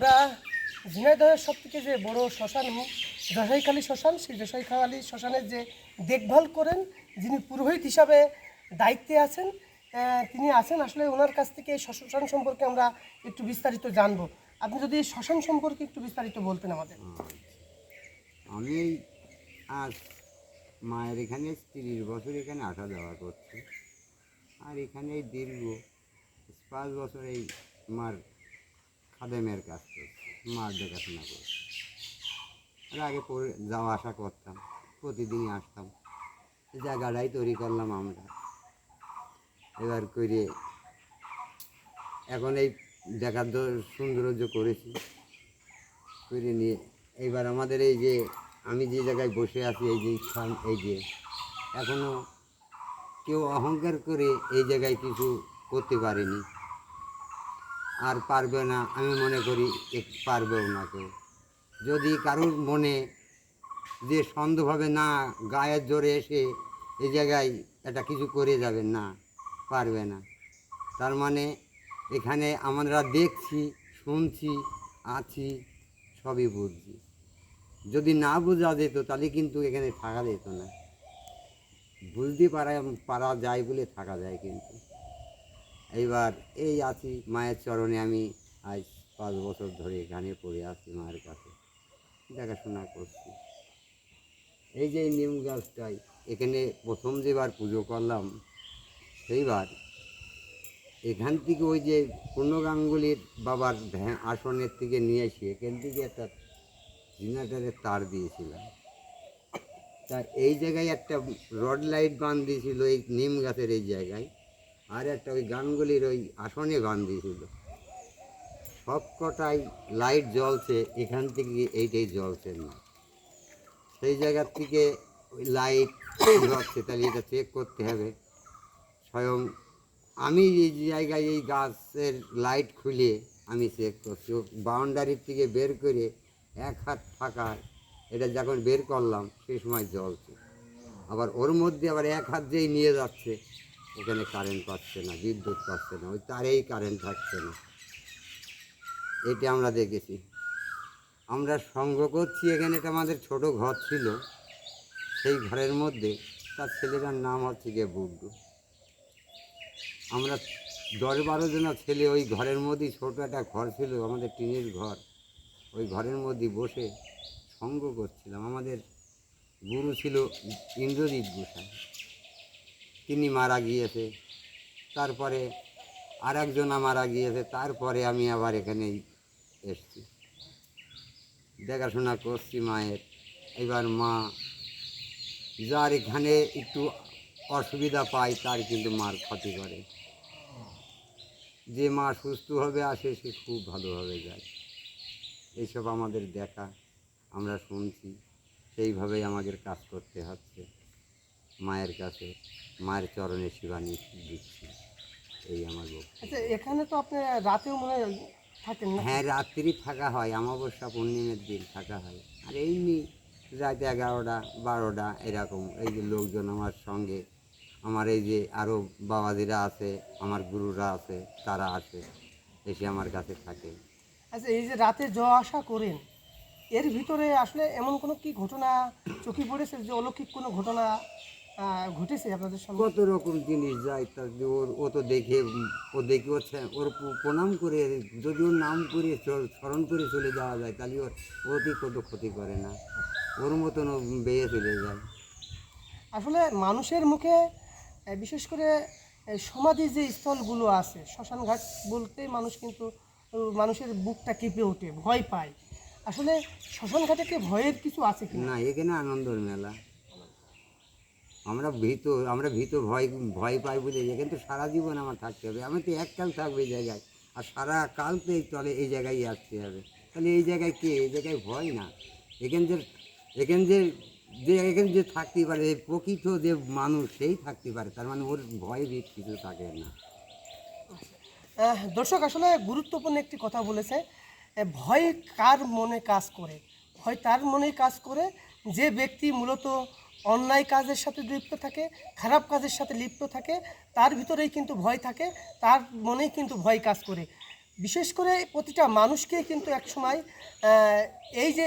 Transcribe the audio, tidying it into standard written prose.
আমরা ঝিনাইদহের সবথেকে যে বড় শ্মশান জশাইখালী শ্মশান, সেই জশাইখালী শ্মশানের যে দেখভাল করেন, যিনি পুরোহিত হিসাবে দায়িত্বে আছেন, তিনি আছেন। আসলে ওনার কাছ থেকে এই শ্মশান সম্পর্কে আমরা একটু বিস্তারিত জানবো। আপনি যদি শ্মশান সম্পর্কে একটু বিস্তারিত বলতেন আমাদের। আমি আজ মায়ের এখানে 30 বছর এখানে আসা যাওয়া করছি, আর এখানে দীর্ঘ 5 বছর এই মার খাদেমের কাজ করছি, মার দেখাশোনা করছি। আর আগে যাওয়া আসা করতাম, প্রতিদিনই আসতাম। জায়গাটাই তৈরি করলাম আমরা, এবার করে এখন এই দেখার সৌন্দর্য করেছি, করে নিয়ে এইবার আমাদের এই যে আমি যে জায়গায় বসে আছি, এই যে স্থান, এই যে এখনও কেউ অহংকার করে এই জায়গায় কিছু করতে পারেনি, আর পারবে না, আমি মনে করি পারবেও না কেউ। যদি কারোর মনে যে সন্দেহভাবে না গায়ের জোরে এসে এই জায়গায় একটা কিছু করে যাবেন, না পারবে না। তার মানে এখানে আমরা দেখছি, শুনছি, আছি, সবই বুঝছি। যদি না বোঝা যেত তাহলে কিন্তু এখানে থাকা যেত না। বুঝতে পারা যায় বলে থাকা যায়। কিন্তু এইবার এই আছি মায়ের চরণে, আমি আজ 5 বছর ধরে এখানে পড়ে আছি, মায়ের কাছে দেখাশোনা করছি। এই যে নিম গাছটাই এখানে প্রথম যেবার পুজো করলাম, সেইবার এখান থেকে ওই যে পূর্ণ গাঙ্গুলির বাবার আসনের থেকে নিয়ে এসে এখান থেকে একটা জেনারেটরের তার দিয়েছিলাম। তা এই জায়গায় একটা রড লাইট বাঁধিয়েছিল এই নিম গাছের এই জায়গায়, আর একটা ওই গাঙ্গুলির ওই আসনে বাঁধিয়েছিল। সব কটাই লাইট জ্বলছে, এখান থেকে এইটাই জ্বলছে না। সেই জায়গার থেকে ওই লাইট জ্বলছে, তাহলে এটা চেক করতে হবে। স্বয়ং আমি এই জায়গায় এই গাছের লাইট খুলে আমি চেক করছি, বাউন্ডারির থেকে বের করে 1 হাত ফাঁকা, এটা যখন বের করলাম সেই সময় জ্বলছে। আবার ওর মধ্যে আবার 1 হাত যেই নিয়ে যাচ্ছে, ওখানে কারেন্ট পাচ্ছে না, বিদ্যুৎ পাচ্ছে না, ওই তারেই কারেন্ট থাকছে না। এটা আমরা দেখেছি। আমরা সঙ্গ করছি এখানে, এটা আমাদের ছোট ঘর ছিল, সেই ঘরের মধ্যে তার ছেলেটার নাম হচ্ছে গিয়ে বুড্ডু। আমরা 10-12 জনা ছেলে ওই ঘরের মধ্যেই, ছোটো একটা ঘর ছিল আমাদের, টিনের ঘর, ওই ঘরের মধ্যে বসে সঙ্গ করছিলাম। আমাদের গুরু ছিল ইন্দ্রজিৎ গোসাই, তিনি মারা গিয়েছে। তারপরে আর একজনা মারা গিয়েছে, তারপরে আমি আবার এখানেই এসছি, দেখাশোনা করছি মায়ের। এবার মা যার এখানে একটু অসুবিধা পায় তার কিন্তু মার ক্ষতি করে। যে মা সুস্থভাবে আসে সে খুব ভালোভাবে যায়। এইসব আমাদের দেখা, আমরা শুনছি, সেইভাবেই আমাদের কাজ করতে হচ্ছে মায়ের কাছে, মায়ের চরণে সেবা দিচ্ছি। এই আমার বক্তব্য। আচ্ছা, এখানে তো আপনি রাতেও মনে হয় থাকেন না? হ্যাঁ, রাত্রি থাকা হয়, অমাবস্যা পূর্ণিমের দিন থাকা হয়। আর এমনি রাত 11টা 12টা এরকম এই যে লোকজন আমার সঙ্গে, আমার এই যে আরও বাবাজিরা আছে, আমার গুরুরা আছে, তারা আসে, এসে আমার কাছে থাকে। আচ্ছা, এই যে রাতে যাওয়া আসা করেন, এর ভিতরে আসলে এমন কোনো কি ঘটনা চোখে পড়েছে, যে অলৌকিক কোনো ঘটনা ঘটেছে আপনাদের সঙ্গে? কত রকম জিনিস যায়, তা ও তো দেখে, ও দেখে ওর প্রণাম করে, যদি ওর নাম করে স্মরণ করে চলে যাওয়া যায়, তাহলে ওতে কত ক্ষতি করে না, ওর মতন ও বেয়ে চলে যায়। আসলে মানুষের মুখে বিশেষ করে সমাধি যে স্থলগুলো আছে, শ্মশান ঘাট বলতেই মানুষ কিন্তু মানুষের বুকটা কেঁপে ওঠে, ভয় পায়। আসলে শ্মশান ঘাটে কি ভয়ের কিছু আছে কি না, এখানে আনন্দর মেলা। আমরা ভীত ভয় ভয় পাই বলে এখানে তো সারা জীবন আমার থাকতে হবে। আমি তো এককাল থাকবো এই জায়গায়, আর সারা কাল তো এই চলে এই জায়গায় আসতে হবে। তাহলে এই জায়গায় কে, এই জায়গায় ভয় না। এখানে যে এখানে যে যে এখানে যে থাকতে পারে, প্রকৃত যে মানুষ সেই থাকতে পারে, তার মানে ওর ভয় ভীত কিছু থাকে না। দর্শক আসলে গুরুত্বপূর্ণ একটি কথা বলেছে। ভয় কার মনে কাজ করে? ভয় তার মনেই কাজ করে যে ব্যক্তি মূলত অন্যায় কাজের সাথে লিপ্ত থাকে, খারাপ কাজের সাথে লিপ্ত থাকে, তার ভিতরেই কিন্তু ভয় থাকে, তার মনেই কিন্তু ভয় কাজ করে। বিশেষ করে প্রতিটা মানুষকে কিন্তু একসময় এই যে